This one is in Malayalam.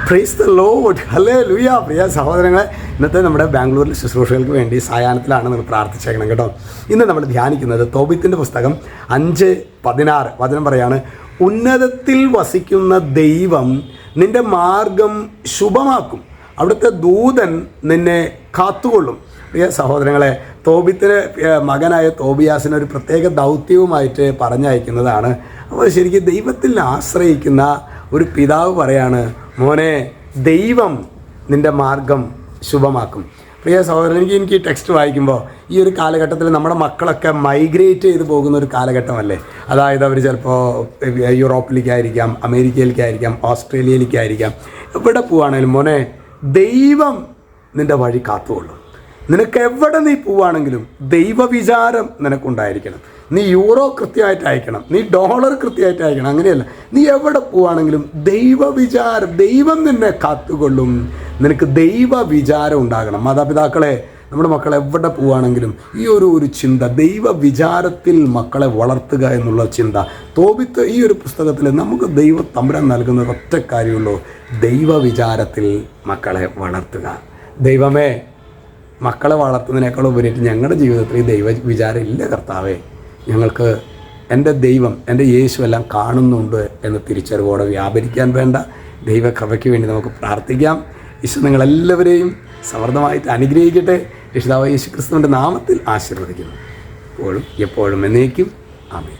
Price the Lord, hallelujah. പ്രിയ സഹോദരങ്ങളെ, ഇന്നത്തെ നമ്മുടെ ബാംഗ്ലൂരിൽ ശുശ്രൂഷകൾക്ക് വേണ്ടി സായാഹ്നത്തിലാണ് നിങ്ങൾ പ്രാർത്ഥിച്ചേക്കണം കേട്ടോ. ഇന്ന് നമ്മൾ ധ്യാനിക്കുന്നത് തോബിത്തിൻ്റെ പുസ്തകം 5:16 വചനം പറയാണ്, ഉന്നതത്തിൽ വസിക്കുന്ന ദൈവം നിൻ്റെ മാർഗം ശുഭമാക്കും, അവിടുത്തെ ദൂതൻ നിന്നെ കാത്തുകൊള്ളും. പ്രിയ സഹോദരങ്ങളെ, തോബിത്തിന് മകനായ തോബിയാസിന് ഒരു പ്രത്യേക ദൗത്യവുമായിട്ട് പറഞ്ഞയക്കുന്നതാണ്. അപ്പോൾ ശരിക്കും ദൈവത്തിൽ ആശ്രയിക്കുന്ന ഒരു പിതാവ് പറയാണ്, മോനെ, ദൈവം നിൻ്റെ മാർഗം ശുഭമാക്കും. പ്രിയ സഹോദരൻ, എനിക്ക് ഈ ടെക്സ്റ്റ് വായിക്കുമ്പോൾ ഈ ഒരു കാലഘട്ടത്തിൽ നമ്മുടെ മക്കളൊക്കെ മൈഗ്രേറ്റ് ചെയ്ത് പോകുന്ന ഒരു കാലഘട്ടമല്ലേ. അതായത് അവർ ചിലപ്പോൾ യൂറോപ്പിലേക്കായിരിക്കാം, അമേരിക്കയിലേക്കായിരിക്കാം, ഓസ്ട്രേലിയയിലേക്കായിരിക്കാം. എവിടെ പോവുകയാണെങ്കിലും മോനെ, ദൈവം നിൻ്റെ വഴി കാത്തുകൊള്ളും. നിനക്ക് എവിടെ നീ പോവുകയാണെങ്കിലും ദൈവവിചാരം നിനക്കുണ്ടായിരിക്കണം. നീ യൂറോ കൃത്യമായിട്ട് അയക്കണം, നീ ഡോളർ കൃത്യമായിട്ട് അയക്കണം, അങ്ങനെയല്ല. നീ എവിടെ പോവുകയാണെങ്കിലും ദൈവവിചാരം, ദൈവം നിന്നെ കാത്തുകൊള്ളും. നിനക്ക് ദൈവവിചാരം ഉണ്ടാകണം. മാതാപിതാക്കളെ, നമ്മുടെ മക്കൾ എവിടെ പോവുകയാണെങ്കിലും ഈ ഒരു ചിന്ത, ദൈവവിചാരത്തിൽ മക്കളെ വളർത്തുക എന്നുള്ള ചിന്ത. തോബിത്ത് ഈ ഒരു പുസ്തകത്തിൽ നമുക്ക് തമ്പുരാൻ നൽകുന്ന ഒറ്റ കാര്യമുള്ളൂ, ദൈവവിചാരത്തിൽ മക്കളെ വളർത്തുക. ദൈവമേ, മക്കളെ വളർത്തുന്നതിനേക്കാൾ ഉപരിയായിട്ട് ഞങ്ങളുടെ ജീവിതത്തിൽ ഈ ദൈവവിചാരം ഇല്ല കർത്താവേ. ഞങ്ങൾക്ക് എൻ്റെ ദൈവം, എൻ്റെ യേശു എല്ലാം കാണുന്നുണ്ട് എന്ന തിരിച്ചറിവോടെ വ്യാപരിക്കാൻ വേണ്ട ദൈവകൃപയ്ക്ക് വേണ്ടി നമുക്ക് പ്രാർത്ഥിക്കാം. യേശു നിങ്ങളെല്ലാവരെയും സമൃദ്ധമായിട്ട് അനുഗ്രഹിക്കട്ടെ. രക്ഷിതാവായ യേശു ക്രിസ്തുവിൻ്റെ നാമത്തിൽ ആശീർവദിക്കുന്നു, എപ്പോഴും എപ്പോഴും എന്നേക്കും. ആമേൻ.